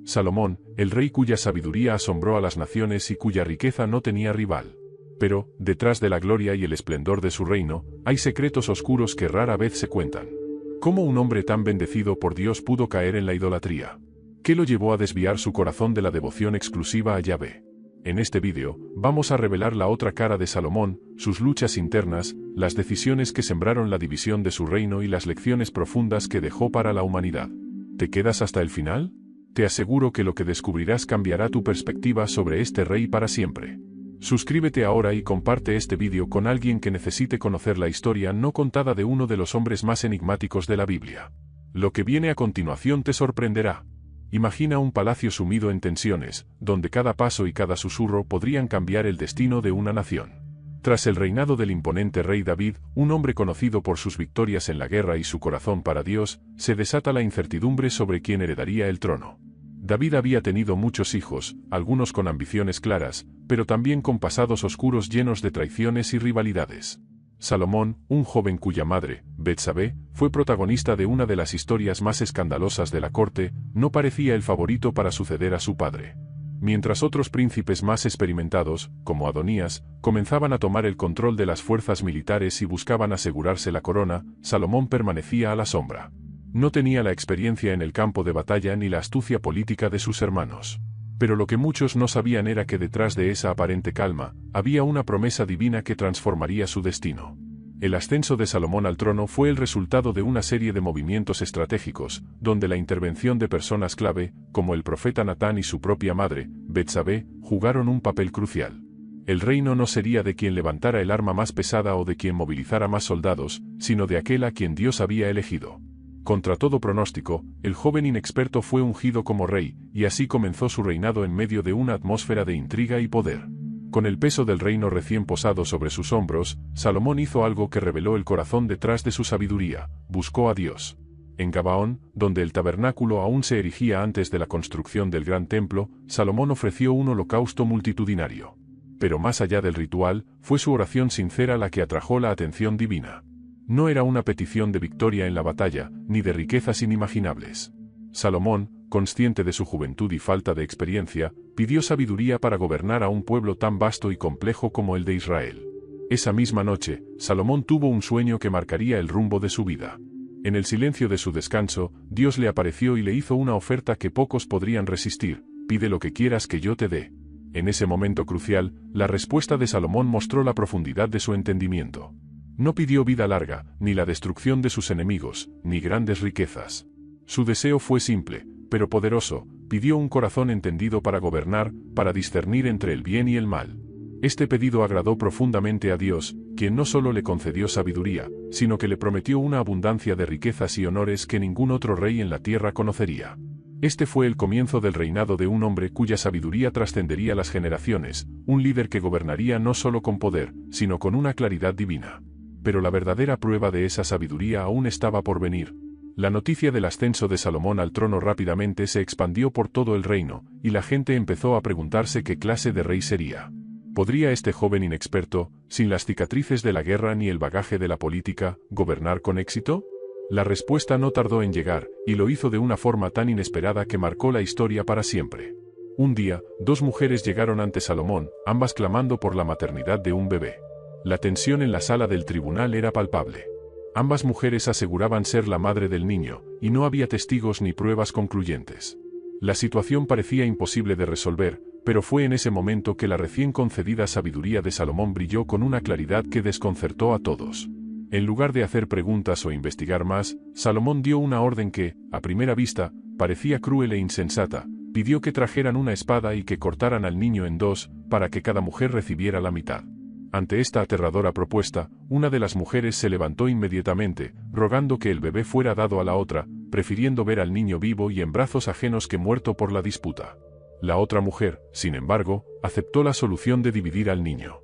Salomón, el rey cuya sabiduría asombró a las naciones y cuya riqueza no tenía rival. Pero, detrás de la gloria y el esplendor de su reino, hay secretos oscuros que rara vez se cuentan. ¿Cómo un hombre tan bendecido por Dios pudo caer en la idolatría? ¿Qué lo llevó a desviar su corazón de la devoción exclusiva a Yahvé? En este vídeo, vamos a revelar la otra cara de Salomón, sus luchas internas, las decisiones que sembraron la división de su reino y las lecciones profundas que dejó para la humanidad. ¿Te quedas hasta el final? Te aseguro que lo que descubrirás cambiará tu perspectiva sobre este rey para siempre. Suscríbete ahora y comparte este vídeo con alguien que necesite conocer la historia no contada de uno de los hombres más enigmáticos de la Biblia. Lo que viene a continuación te sorprenderá. Imagina un palacio sumido en tensiones, donde cada paso y cada susurro podrían cambiar el destino de una nación. Tras el reinado del imponente rey David, un hombre conocido por sus victorias en la guerra y su corazón para Dios, se desata la incertidumbre sobre quién heredaría el trono. David había tenido muchos hijos, algunos con ambiciones claras, pero también con pasados oscuros llenos de traiciones y rivalidades. Salomón, un joven cuya madre, Betsabé, fue protagonista de una de las historias más escandalosas de la corte, no parecía el favorito para suceder a su padre. Mientras otros príncipes más experimentados, como Adonías, comenzaban a tomar el control de las fuerzas militares y buscaban asegurarse la corona, Salomón permanecía a la sombra. No tenía la experiencia en el campo de batalla ni la astucia política de sus hermanos. Pero lo que muchos no sabían era que detrás de esa aparente calma, había una promesa divina que transformaría su destino. El ascenso de Salomón al trono fue el resultado de una serie de movimientos estratégicos, donde la intervención de personas clave, como el profeta Natán y su propia madre, Betsabé, jugaron un papel crucial. El reino no sería de quien levantara el arma más pesada o de quien movilizara más soldados, sino de aquel a quien Dios había elegido. Contra todo pronóstico, el joven inexperto fue ungido como rey, y así comenzó su reinado en medio de una atmósfera de intriga y poder. Con el peso del reino recién posado sobre sus hombros, Salomón hizo algo que reveló el corazón detrás de su sabiduría: buscó a Dios. En Gabaón, donde el tabernáculo aún se erigía antes de la construcción del gran templo, Salomón ofreció un holocausto multitudinario. Pero más allá del ritual, fue su oración sincera la que atrajo la atención divina. No era una petición de victoria en la batalla, ni de riquezas inimaginables. Salomón, consciente de su juventud y falta de experiencia, pidió sabiduría para gobernar a un pueblo tan vasto y complejo como el de Israel. Esa misma noche, Salomón tuvo un sueño que marcaría el rumbo de su vida. En el silencio de su descanso, Dios le apareció y le hizo una oferta que pocos podrían resistir: pide lo que quieras que yo te dé. En ese momento crucial, la respuesta de Salomón mostró la profundidad de su entendimiento. No pidió vida larga, ni la destrucción de sus enemigos, ni grandes riquezas. Su deseo fue simple, pero poderoso: pidió un corazón entendido para gobernar, para discernir entre el bien y el mal. Este pedido agradó profundamente a Dios, quien no solo le concedió sabiduría, sino que le prometió una abundancia de riquezas y honores que ningún otro rey en la tierra conocería. Este fue el comienzo del reinado de un hombre cuya sabiduría trascendería las generaciones, un líder que gobernaría no solo con poder, sino con una claridad divina. Pero la verdadera prueba de esa sabiduría aún estaba por venir. La noticia del ascenso de Salomón al trono rápidamente se expandió por todo el reino, y la gente empezó a preguntarse qué clase de rey sería. ¿Podría este joven inexperto, sin las cicatrices de la guerra ni el bagaje de la política, gobernar con éxito? La respuesta no tardó en llegar, y lo hizo de una forma tan inesperada que marcó la historia para siempre. Un día, dos mujeres llegaron ante Salomón, ambas clamando por la maternidad de un bebé. La tensión en la sala del tribunal era palpable. Ambas mujeres aseguraban ser la madre del niño, y no había testigos ni pruebas concluyentes. La situación parecía imposible de resolver, pero fue en ese momento que la recién concedida sabiduría de Salomón brilló con una claridad que desconcertó a todos. En lugar de hacer preguntas o investigar más, Salomón dio una orden que, a primera vista, parecía cruel e insensata: pidió que trajeran una espada y que cortaran al niño en dos, para que cada mujer recibiera la mitad. Ante esta aterradora propuesta, una de las mujeres se levantó inmediatamente, rogando que el bebé fuera dado a la otra, prefiriendo ver al niño vivo y en brazos ajenos que muerto por la disputa. La otra mujer, sin embargo, aceptó la solución de dividir al niño.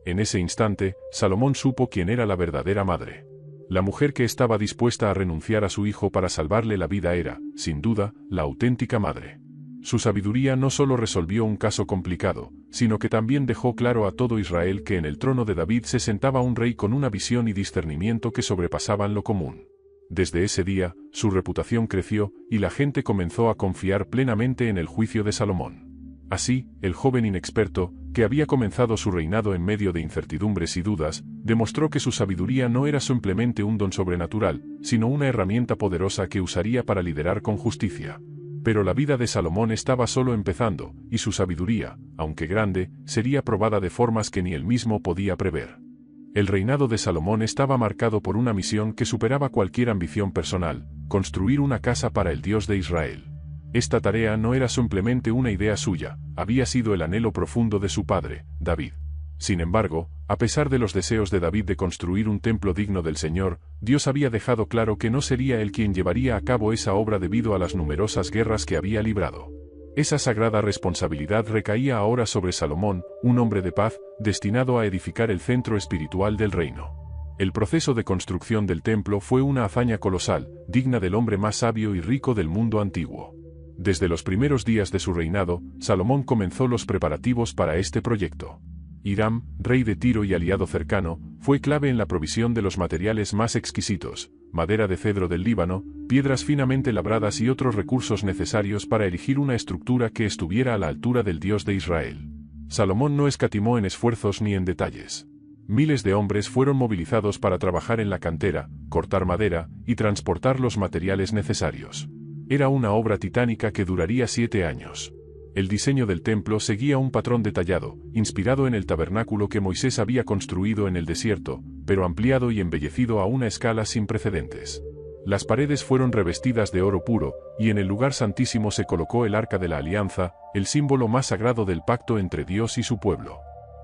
En ese instante, Salomón supo quién era la verdadera madre. La mujer que estaba dispuesta a renunciar a su hijo para salvarle la vida era, sin duda, la auténtica madre. Su sabiduría no solo resolvió un caso complicado, sino que también dejó claro a todo Israel que en el trono de David se sentaba un rey con una visión y discernimiento que sobrepasaban lo común. Desde ese día, su reputación creció, y la gente comenzó a confiar plenamente en el juicio de Salomón. Así, el joven inexperto, que había comenzado su reinado en medio de incertidumbres y dudas, demostró que su sabiduría no era simplemente un don sobrenatural, sino una herramienta poderosa que usaría para liderar con justicia. Pero la vida de Salomón estaba solo empezando, y su sabiduría, aunque grande, sería probada de formas que ni él mismo podía prever. El reinado de Salomón estaba marcado por una misión que superaba cualquier ambición personal: construir una casa para el Dios de Israel. Esta tarea no era simplemente una idea suya, había sido el anhelo profundo de su padre, David. Sin embargo, a pesar de los deseos de David de construir un templo digno del Señor, Dios había dejado claro que no sería él quien llevaría a cabo esa obra debido a las numerosas guerras que había librado. Esa sagrada responsabilidad recaía ahora sobre Salomón, un hombre de paz, destinado a edificar el centro espiritual del reino. El proceso de construcción del templo fue una hazaña colosal, digna del hombre más sabio y rico del mundo antiguo. Desde los primeros días de su reinado, Salomón comenzó los preparativos para este proyecto. Hiram, rey de Tiro y aliado cercano, fue clave en la provisión de los materiales más exquisitos: madera de cedro del Líbano, piedras finamente labradas y otros recursos necesarios para erigir una estructura que estuviera a la altura del Dios de Israel. Salomón no escatimó en esfuerzos ni en detalles. Miles de hombres fueron movilizados para trabajar en la cantera, cortar madera y transportar los materiales necesarios. Era una obra titánica que duraría 7 años. El diseño del templo seguía un patrón detallado, inspirado en el tabernáculo que Moisés había construido en el desierto, pero ampliado y embellecido a una escala sin precedentes. Las paredes fueron revestidas de oro puro, y en el lugar santísimo se colocó el Arca de la Alianza, el símbolo más sagrado del pacto entre Dios y su pueblo.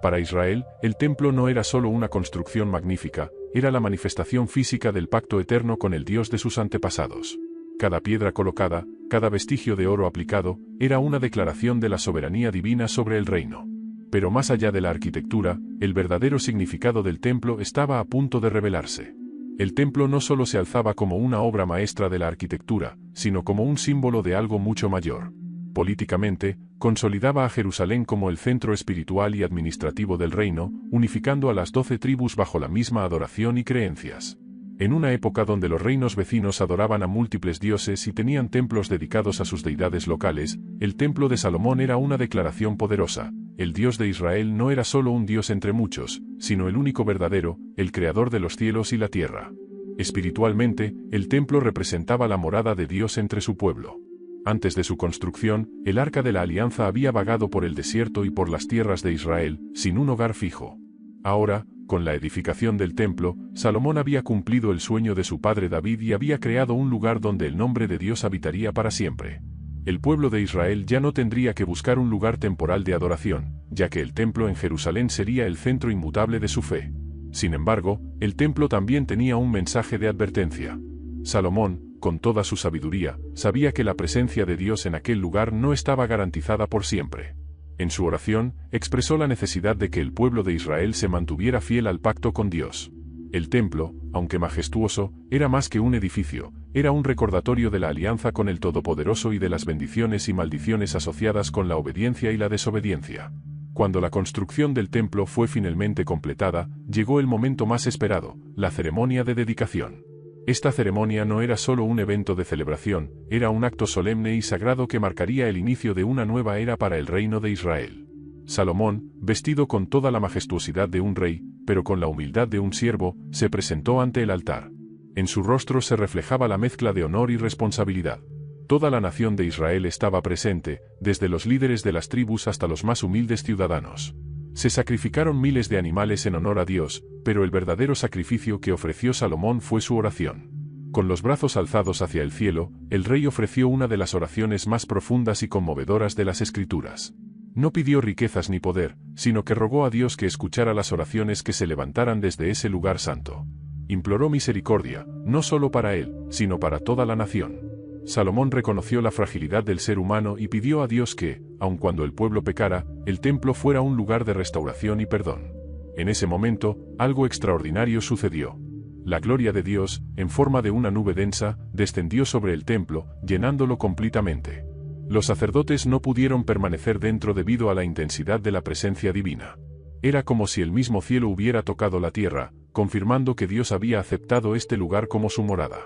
Para Israel, el templo no era solo una construcción magnífica, era la manifestación física del pacto eterno con el Dios de sus antepasados. Cada piedra colocada, cada vestigio de oro aplicado, era una declaración de la soberanía divina sobre el reino. Pero más allá de la arquitectura, el verdadero significado del templo estaba a punto de revelarse. El templo no solo se alzaba como una obra maestra de la arquitectura, sino como un símbolo de algo mucho mayor. Políticamente, consolidaba a Jerusalén como el centro espiritual y administrativo del reino, unificando a las 12 tribus bajo la misma adoración y creencias. En una época donde los reinos vecinos adoraban a múltiples dioses y tenían templos dedicados a sus deidades locales, el templo de Salomón era una declaración poderosa: el Dios de Israel no era solo un Dios entre muchos, sino el único verdadero, el creador de los cielos y la tierra. Espiritualmente, el templo representaba la morada de Dios entre su pueblo. Antes de su construcción, el Arca de la Alianza había vagado por el desierto y por las tierras de Israel, sin un hogar fijo. Ahora, con la edificación del templo, Salomón había cumplido el sueño de su padre David y había creado un lugar donde el nombre de Dios habitaría para siempre. El pueblo de Israel ya no tendría que buscar un lugar temporal de adoración, ya que el templo en Jerusalén sería el centro inmutable de su fe. Sin embargo, el templo también tenía un mensaje de advertencia. Salomón, con toda su sabiduría, sabía que la presencia de Dios en aquel lugar no estaba garantizada por siempre. En su oración, expresó la necesidad de que el pueblo de Israel se mantuviera fiel al pacto con Dios. El templo, aunque majestuoso, era más que un edificio, era un recordatorio de la alianza con el Todopoderoso y de las bendiciones y maldiciones asociadas con la obediencia y la desobediencia. Cuando la construcción del templo fue finalmente completada, llegó el momento más esperado: la ceremonia de dedicación. Esta ceremonia no era solo un evento de celebración, era un acto solemne y sagrado que marcaría el inicio de una nueva era para el reino de Israel. Salomón, vestido con toda la majestuosidad de un rey, pero con la humildad de un siervo, se presentó ante el altar. En su rostro se reflejaba la mezcla de honor y responsabilidad. Toda la nación de Israel estaba presente, desde los líderes de las tribus hasta los más humildes ciudadanos. Se sacrificaron miles de animales en honor a Dios, pero el verdadero sacrificio que ofreció Salomón fue su oración. Con los brazos alzados hacia el cielo, el rey ofreció una de las oraciones más profundas y conmovedoras de las Escrituras. No pidió riquezas ni poder, sino que rogó a Dios que escuchara las oraciones que se levantaran desde ese lugar santo. Imploró misericordia, no solo para él, sino para toda la nación. Salomón reconoció la fragilidad del ser humano y pidió a Dios que, aun cuando el pueblo pecara, el templo fuera un lugar de restauración y perdón. En ese momento, algo extraordinario sucedió. La gloria de Dios, en forma de una nube densa, descendió sobre el templo, llenándolo completamente. Los sacerdotes no pudieron permanecer dentro debido a la intensidad de la presencia divina. Era como si el mismo cielo hubiera tocado la tierra, confirmando que Dios había aceptado este lugar como su morada.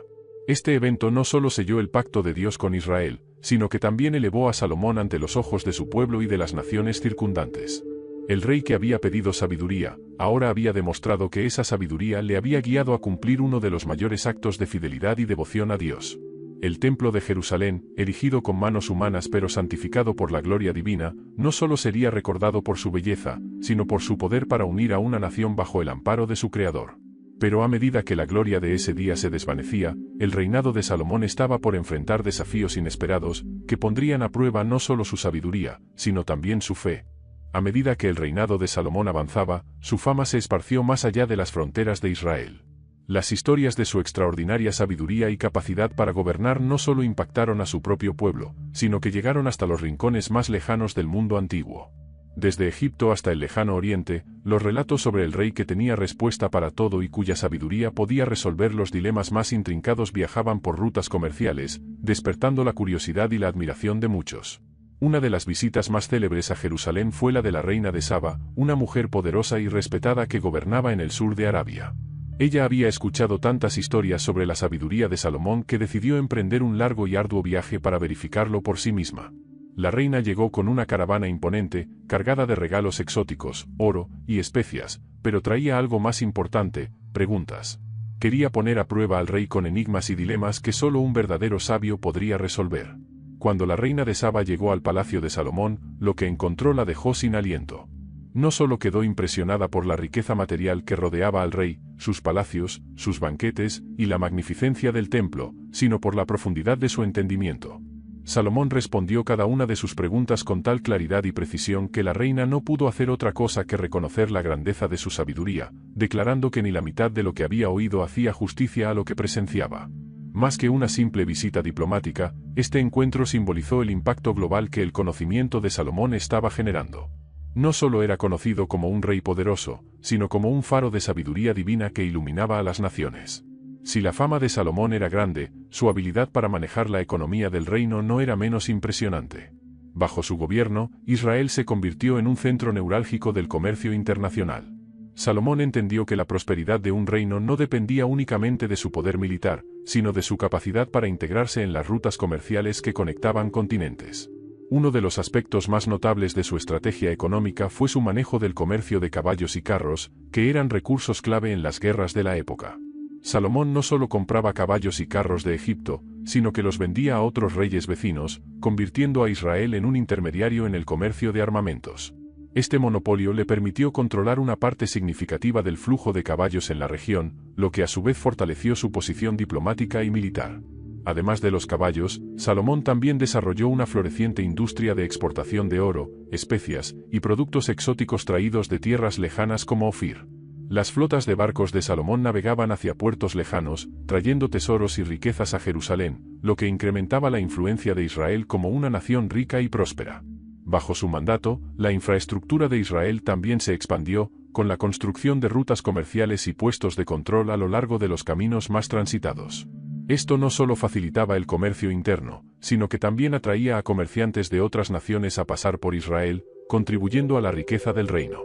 Este evento no solo selló el pacto de Dios con Israel, sino que también elevó a Salomón ante los ojos de su pueblo y de las naciones circundantes. El rey que había pedido sabiduría, ahora había demostrado que esa sabiduría le había guiado a cumplir uno de los mayores actos de fidelidad y devoción a Dios. El templo de Jerusalén, erigido con manos humanas pero santificado por la gloria divina, no solo sería recordado por su belleza, sino por su poder para unir a una nación bajo el amparo de su Creador. Pero a medida que la gloria de ese día se desvanecía, el reinado de Salomón estaba por enfrentar desafíos inesperados, que pondrían a prueba no solo su sabiduría, sino también su fe. A medida que el reinado de Salomón avanzaba, su fama se esparció más allá de las fronteras de Israel. Las historias de su extraordinaria sabiduría y capacidad para gobernar no solo impactaron a su propio pueblo, sino que llegaron hasta los rincones más lejanos del mundo antiguo. Desde Egipto hasta el lejano Oriente, los relatos sobre el rey que tenía respuesta para todo y cuya sabiduría podía resolver los dilemas más intrincados viajaban por rutas comerciales, despertando la curiosidad y la admiración de muchos. Una de las visitas más célebres a Jerusalén fue la de la reina de Saba, una mujer poderosa y respetada que gobernaba en el sur de Arabia. Ella había escuchado tantas historias sobre la sabiduría de Salomón que decidió emprender un largo y arduo viaje para verificarlo por sí misma. La reina llegó con una caravana imponente, cargada de regalos exóticos, oro y especias, pero traía algo más importante, preguntas. Quería poner a prueba al rey con enigmas y dilemas que solo un verdadero sabio podría resolver. Cuando la reina de Saba llegó al palacio de Salomón, lo que encontró la dejó sin aliento. No solo quedó impresionada por la riqueza material que rodeaba al rey, sus palacios, sus banquetes y la magnificencia del templo, sino por la profundidad de su entendimiento. Salomón respondió cada una de sus preguntas con tal claridad y precisión que la reina no pudo hacer otra cosa que reconocer la grandeza de su sabiduría, declarando que ni la mitad de lo que había oído hacía justicia a lo que presenciaba. Más que una simple visita diplomática, este encuentro simbolizó el impacto global que el conocimiento de Salomón estaba generando. No solo era conocido como un rey poderoso, sino como un faro de sabiduría divina que iluminaba a las naciones. Si la fama de Salomón era grande, su habilidad para manejar la economía del reino no era menos impresionante. Bajo su gobierno, Israel se convirtió en un centro neurálgico del comercio internacional. Salomón entendió que la prosperidad de un reino no dependía únicamente de su poder militar, sino de su capacidad para integrarse en las rutas comerciales que conectaban continentes. Uno de los aspectos más notables de su estrategia económica fue su manejo del comercio de caballos y carros, que eran recursos clave en las guerras de la época. Salomón no solo compraba caballos y carros de Egipto, sino que los vendía a otros reyes vecinos, convirtiendo a Israel en un intermediario en el comercio de armamentos. Este monopolio le permitió controlar una parte significativa del flujo de caballos en la región, lo que a su vez fortaleció su posición diplomática y militar. Además de los caballos, Salomón también desarrolló una floreciente industria de exportación de oro, especias y productos exóticos traídos de tierras lejanas como Ofir. Las flotas de barcos de Salomón navegaban hacia puertos lejanos, trayendo tesoros y riquezas a Jerusalén, lo que incrementaba la influencia de Israel como una nación rica y próspera. Bajo su mandato, la infraestructura de Israel también se expandió, con la construcción de rutas comerciales y puestos de control a lo largo de los caminos más transitados. Esto no solo facilitaba el comercio interno, sino que también atraía a comerciantes de otras naciones a pasar por Israel, contribuyendo a la riqueza del reino.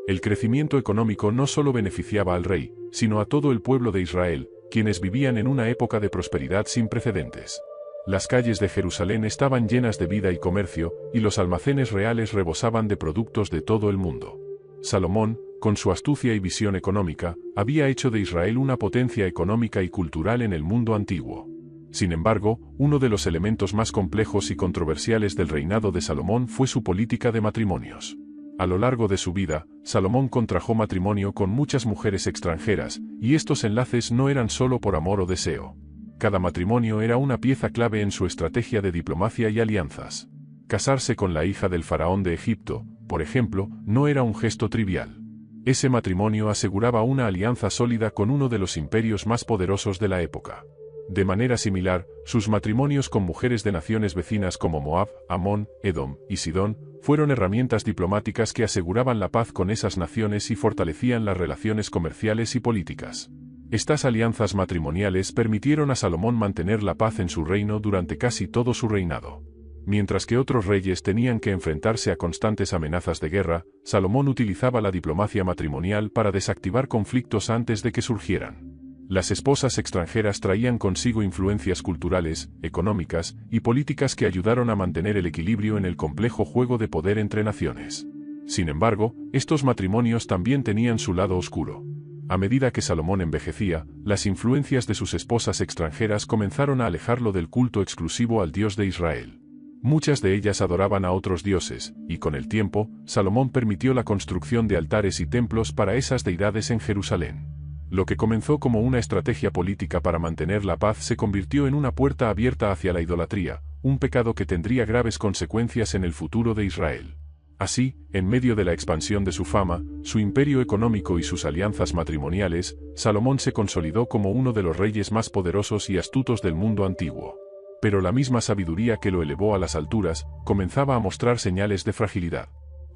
El crecimiento económico no solo beneficiaba al rey, sino a todo el pueblo de Israel, quienes vivían en una época de prosperidad sin precedentes. Las calles de Jerusalén estaban llenas de vida y comercio, y los almacenes reales rebosaban de productos de todo el mundo. Salomón, con su astucia y visión económica, había hecho de Israel una potencia económica y cultural en el mundo antiguo. Sin embargo, uno de los elementos más complejos y controversiales del reinado de Salomón fue su política de matrimonios. A lo largo de su vida, Salomón contrajo matrimonio con muchas mujeres extranjeras, y estos enlaces no eran solo por amor o deseo. Cada matrimonio era una pieza clave en su estrategia de diplomacia y alianzas. Casarse con la hija del faraón de Egipto, por ejemplo, no era un gesto trivial. Ese matrimonio aseguraba una alianza sólida con uno de los imperios más poderosos de la época. De manera similar, sus matrimonios con mujeres de naciones vecinas como Moab, Amón, Edom y Sidón, fueron herramientas diplomáticas que aseguraban la paz con esas naciones y fortalecían las relaciones comerciales y políticas. Estas alianzas matrimoniales permitieron a Salomón mantener la paz en su reino durante casi todo su reinado. Mientras que otros reyes tenían que enfrentarse a constantes amenazas de guerra, Salomón utilizaba la diplomacia matrimonial para desactivar conflictos antes de que surgieran. Las esposas extranjeras traían consigo influencias culturales, económicas y políticas que ayudaron a mantener el equilibrio en el complejo juego de poder entre naciones. Sin embargo, estos matrimonios también tenían su lado oscuro. A medida que Salomón envejecía, las influencias de sus esposas extranjeras comenzaron a alejarlo del culto exclusivo al Dios de Israel. Muchas de ellas adoraban a otros dioses, y con el tiempo, Salomón permitió la construcción de altares y templos para esas deidades en Jerusalén. Lo que comenzó como una estrategia política para mantener la paz se convirtió en una puerta abierta hacia la idolatría, un pecado que tendría graves consecuencias en el futuro de Israel. Así, en medio de la expansión de su fama, su imperio económico y sus alianzas matrimoniales, Salomón se consolidó como uno de los reyes más poderosos y astutos del mundo antiguo. Pero la misma sabiduría que lo elevó a las alturas, comenzaba a mostrar señales de fragilidad.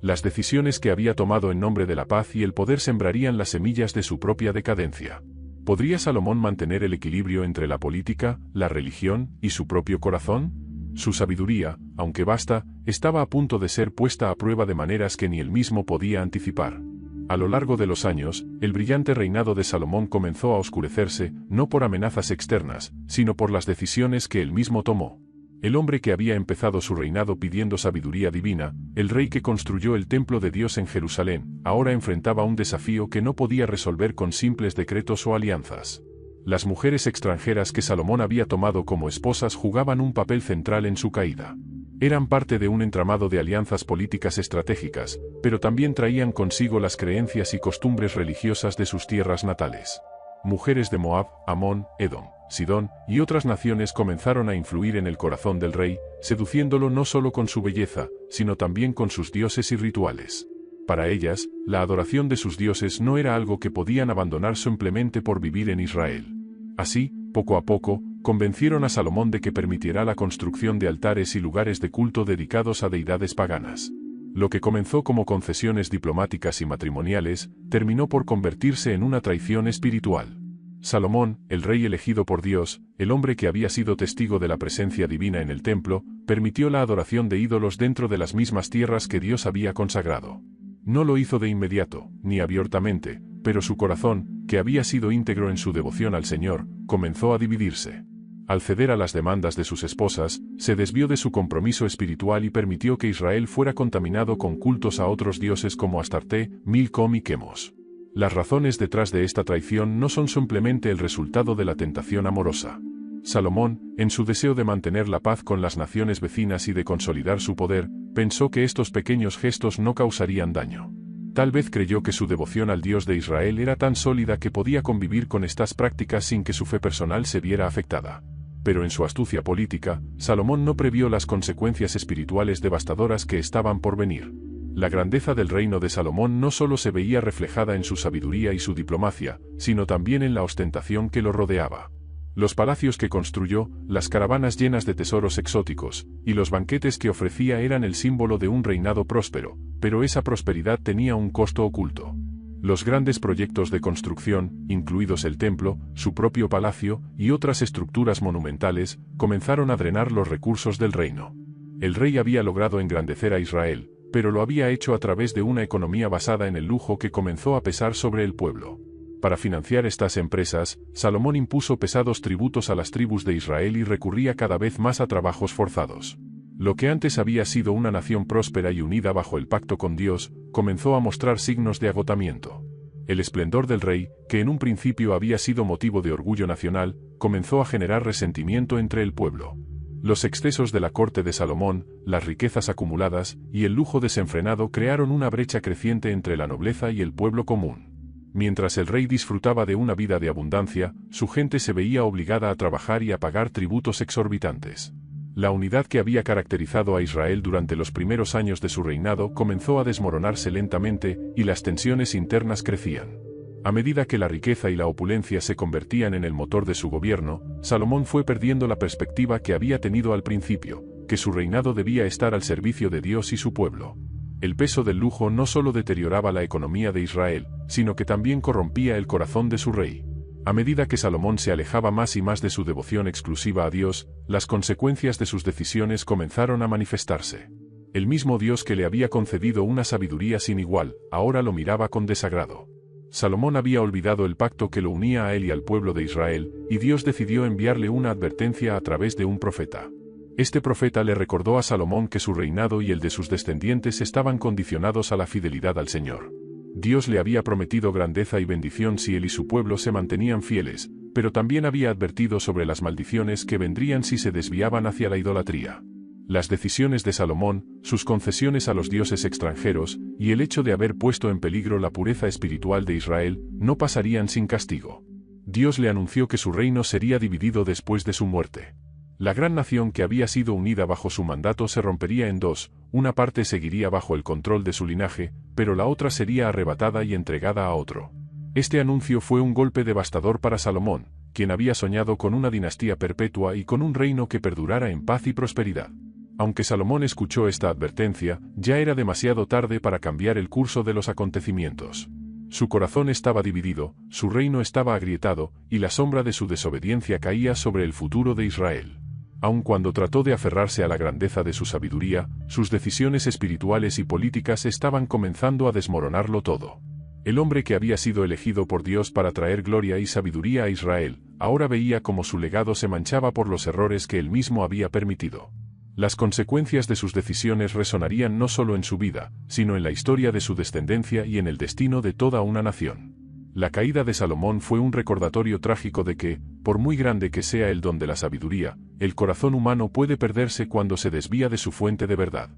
Las decisiones que había tomado en nombre de la paz y el poder sembrarían las semillas de su propia decadencia. ¿Podría Salomón mantener el equilibrio entre la política, la religión y su propio corazón? Su sabiduría, aunque vasta, estaba a punto de ser puesta a prueba de maneras que ni él mismo podía anticipar. A lo largo de los años, el brillante reinado de Salomón comenzó a oscurecerse, no por amenazas externas, sino por las decisiones que él mismo tomó. El hombre que había empezado su reinado pidiendo sabiduría divina, el rey que construyó el templo de Dios en Jerusalén, ahora enfrentaba un desafío que no podía resolver con simples decretos o alianzas. Las mujeres extranjeras que Salomón había tomado como esposas jugaban un papel central en su caída. Eran parte de un entramado de alianzas políticas estratégicas, pero también traían consigo las creencias y costumbres religiosas de sus tierras natales. Mujeres de Moab, Amón, Edom, Sidón y otras naciones comenzaron a influir en el corazón del rey, seduciéndolo no solo con su belleza, sino también con sus dioses y rituales. Para ellas, la adoración de sus dioses no era algo que podían abandonar simplemente por vivir en Israel. Así, poco a poco, convencieron a Salomón de que permitiera la construcción de altares y lugares de culto dedicados a deidades paganas. Lo que comenzó como concesiones diplomáticas y matrimoniales, terminó por convertirse en una traición espiritual. Salomón, el rey elegido por Dios, el hombre que había sido testigo de la presencia divina en el templo, permitió la adoración de ídolos dentro de las mismas tierras que Dios había consagrado. No lo hizo de inmediato, ni abiertamente, pero su corazón, que había sido íntegro en su devoción al Señor, comenzó a dividirse. Al ceder a las demandas de sus esposas, se desvió de su compromiso espiritual y permitió que Israel fuera contaminado con cultos a otros dioses como Astarte, Milcom y Quemos. Las razones detrás de esta traición no son simplemente el resultado de la tentación amorosa. Salomón, en su deseo de mantener la paz con las naciones vecinas y de consolidar su poder, pensó que estos pequeños gestos no causarían daño. Tal vez creyó que su devoción al Dios de Israel era tan sólida que podía convivir con estas prácticas sin que su fe personal se viera afectada. Pero en su astucia política, Salomón no previó las consecuencias espirituales devastadoras que estaban por venir. La grandeza del reino de Salomón no solo se veía reflejada en su sabiduría y su diplomacia, sino también en la ostentación que lo rodeaba. Los palacios que construyó, las caravanas llenas de tesoros exóticos, y los banquetes que ofrecía eran el símbolo de un reinado próspero, pero esa prosperidad tenía un costo oculto. Los grandes proyectos de construcción, incluidos el templo, su propio palacio y otras estructuras monumentales, comenzaron a drenar los recursos del reino. El rey había logrado engrandecer a Israel, pero lo había hecho a través de una economía basada en el lujo que comenzó a pesar sobre el pueblo. Para financiar estas empresas, Salomón impuso pesados tributos a las tribus de Israel y recurría cada vez más a trabajos forzados. Lo que antes había sido una nación próspera y unida bajo el pacto con Dios, comenzó a mostrar signos de agotamiento. El esplendor del rey, que en un principio había sido motivo de orgullo nacional, comenzó a generar resentimiento entre el pueblo. Los excesos de la corte de Salomón, las riquezas acumuladas y el lujo desenfrenado crearon una brecha creciente entre la nobleza y el pueblo común. Mientras el rey disfrutaba de una vida de abundancia, su gente se veía obligada a trabajar y a pagar tributos exorbitantes. La unidad que había caracterizado a Israel durante los primeros años de su reinado comenzó a desmoronarse lentamente, y las tensiones internas crecían. A medida que la riqueza y la opulencia se convertían en el motor de su gobierno, Salomón fue perdiendo la perspectiva que había tenido al principio, que su reinado debía estar al servicio de Dios y su pueblo. El peso del lujo no solo deterioraba la economía de Israel, sino que también corrompía el corazón de su rey. A medida que Salomón se alejaba más y más de su devoción exclusiva a Dios, las consecuencias de sus decisiones comenzaron a manifestarse. El mismo Dios que le había concedido una sabiduría sin igual, ahora lo miraba con desagrado. Salomón había olvidado el pacto que lo unía a él y al pueblo de Israel, y Dios decidió enviarle una advertencia a través de un profeta. Este profeta le recordó a Salomón que su reinado y el de sus descendientes estaban condicionados a la fidelidad al Señor. Dios le había prometido grandeza y bendición si él y su pueblo se mantenían fieles, pero también había advertido sobre las maldiciones que vendrían si se desviaban hacia la idolatría. Las decisiones de Salomón, sus concesiones a los dioses extranjeros, y el hecho de haber puesto en peligro la pureza espiritual de Israel, no pasarían sin castigo. Dios le anunció que su reino sería dividido después de su muerte. La gran nación que había sido unida bajo su mandato se rompería en dos, una parte seguiría bajo el control de su linaje, pero la otra sería arrebatada y entregada a otro. Este anuncio fue un golpe devastador para Salomón, quien había soñado con una dinastía perpetua y con un reino que perdurara en paz y prosperidad. Aunque Salomón escuchó esta advertencia, ya era demasiado tarde para cambiar el curso de los acontecimientos. Su corazón estaba dividido, su reino estaba agrietado, y la sombra de su desobediencia caía sobre el futuro de Israel. Aun cuando trató de aferrarse a la grandeza de su sabiduría, sus decisiones espirituales y políticas estaban comenzando a desmoronarlo todo. El hombre que había sido elegido por Dios para traer gloria y sabiduría a Israel, ahora veía cómo su legado se manchaba por los errores que él mismo había permitido. Las consecuencias de sus decisiones resonarían no solo en su vida, sino en la historia de su descendencia y en el destino de toda una nación. La caída de Salomón fue un recordatorio trágico de que, por muy grande que sea el don de la sabiduría, el corazón humano puede perderse cuando se desvía de su fuente de verdad.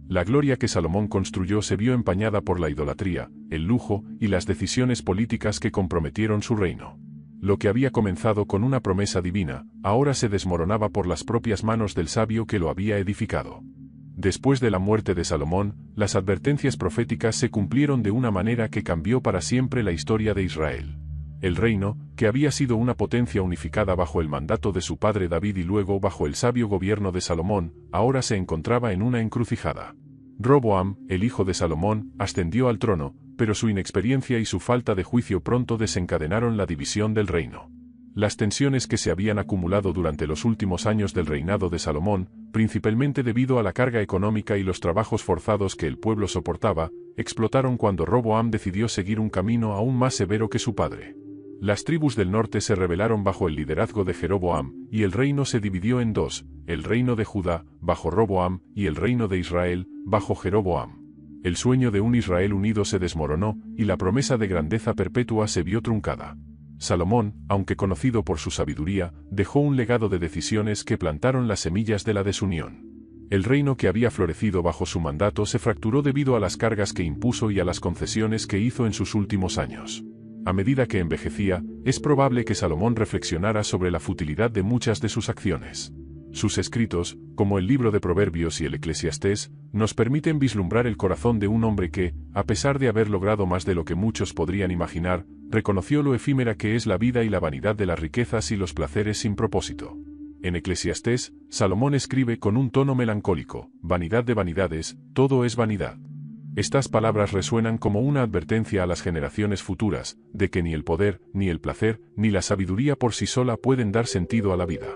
La gloria que Salomón construyó se vio empañada por la idolatría, el lujo y las decisiones políticas que comprometieron su reino. Lo que había comenzado con una promesa divina, ahora se desmoronaba por las propias manos del sabio que lo había edificado. Después de la muerte de Salomón, las advertencias proféticas se cumplieron de una manera que cambió para siempre la historia de Israel. El reino, que había sido una potencia unificada bajo el mandato de su padre David y luego bajo el sabio gobierno de Salomón, ahora se encontraba en una encrucijada. Roboam, el hijo de Salomón, ascendió al trono, pero su inexperiencia y su falta de juicio pronto desencadenaron la división del reino. Las tensiones que se habían acumulado durante los últimos años del reinado de Salomón, principalmente debido a la carga económica y los trabajos forzados que el pueblo soportaba, explotaron cuando Roboam decidió seguir un camino aún más severo que su padre. Las tribus del norte se rebelaron bajo el liderazgo de Jeroboam, y el reino se dividió en dos, el reino de Judá, bajo Roboam, y el reino de Israel, bajo Jeroboam. El sueño de un Israel unido se desmoronó, y la promesa de grandeza perpetua se vio truncada. Salomón, aunque conocido por su sabiduría, dejó un legado de decisiones que plantaron las semillas de la desunión. El reino que había florecido bajo su mandato se fracturó debido a las cargas que impuso y a las concesiones que hizo en sus últimos años. A medida que envejecía, es probable que Salomón reflexionara sobre la futilidad de muchas de sus acciones. Sus escritos, como el libro de Proverbios y el Eclesiastés, nos permiten vislumbrar el corazón de un hombre que, a pesar de haber logrado más de lo que muchos podrían imaginar, reconoció lo efímera que es la vida y la vanidad de las riquezas y los placeres sin propósito. En Eclesiastés, Salomón escribe con un tono melancólico: vanidad de vanidades, todo es vanidad. Estas palabras resuenan como una advertencia a las generaciones futuras, de que ni el poder, ni el placer, ni la sabiduría por sí sola pueden dar sentido a la vida.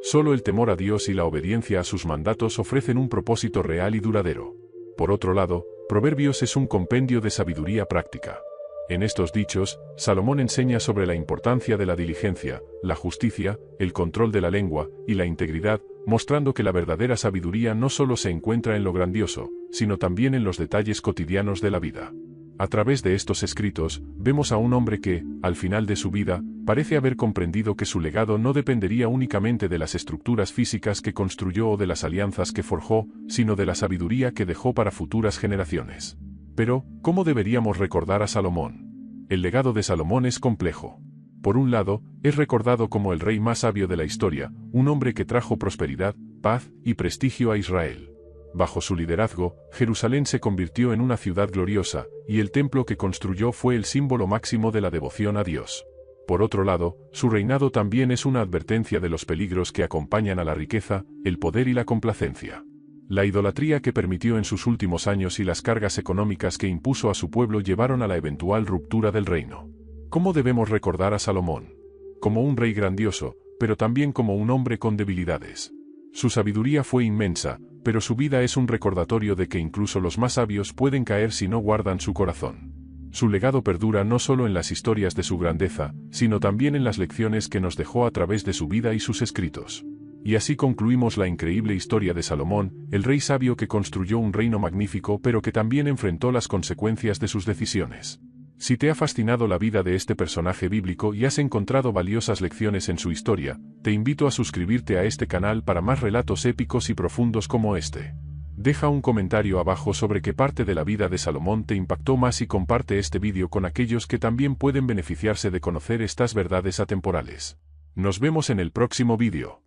Solo el temor a Dios y la obediencia a sus mandatos ofrecen un propósito real y duradero. Por otro lado, Proverbios es un compendio de sabiduría práctica. En estos dichos, Salomón enseña sobre la importancia de la diligencia, la justicia, el control de la lengua y la integridad, mostrando que la verdadera sabiduría no solo se encuentra en lo grandioso, sino también en los detalles cotidianos de la vida. A través de estos escritos, vemos a un hombre que, al final de su vida, parece haber comprendido que su legado no dependería únicamente de las estructuras físicas que construyó o de las alianzas que forjó, sino de la sabiduría que dejó para futuras generaciones. Pero, ¿cómo deberíamos recordar a Salomón? El legado de Salomón es complejo. Por un lado, es recordado como el rey más sabio de la historia, un hombre que trajo prosperidad, paz y prestigio a Israel. Bajo su liderazgo, Jerusalén se convirtió en una ciudad gloriosa, y el templo que construyó fue el símbolo máximo de la devoción a Dios. Por otro lado, su reinado también es una advertencia de los peligros que acompañan a la riqueza, el poder y la complacencia. La idolatría que permitió en sus últimos años y las cargas económicas que impuso a su pueblo llevaron a la eventual ruptura del reino. ¿Cómo debemos recordar a Salomón? Como un rey grandioso, pero también como un hombre con debilidades. Su sabiduría fue inmensa, pero su vida es un recordatorio de que incluso los más sabios pueden caer si no guardan su corazón. Su legado perdura no solo en las historias de su grandeza, sino también en las lecciones que nos dejó a través de su vida y sus escritos. Y así concluimos la increíble historia de Salomón, el rey sabio que construyó un reino magnífico pero que también enfrentó las consecuencias de sus decisiones. Si te ha fascinado la vida de este personaje bíblico y has encontrado valiosas lecciones en su historia, te invito a suscribirte a este canal para más relatos épicos y profundos como este. Deja un comentario abajo sobre qué parte de la vida de Salomón te impactó más y comparte este vídeo con aquellos que también pueden beneficiarse de conocer estas verdades atemporales. Nos vemos en el próximo vídeo.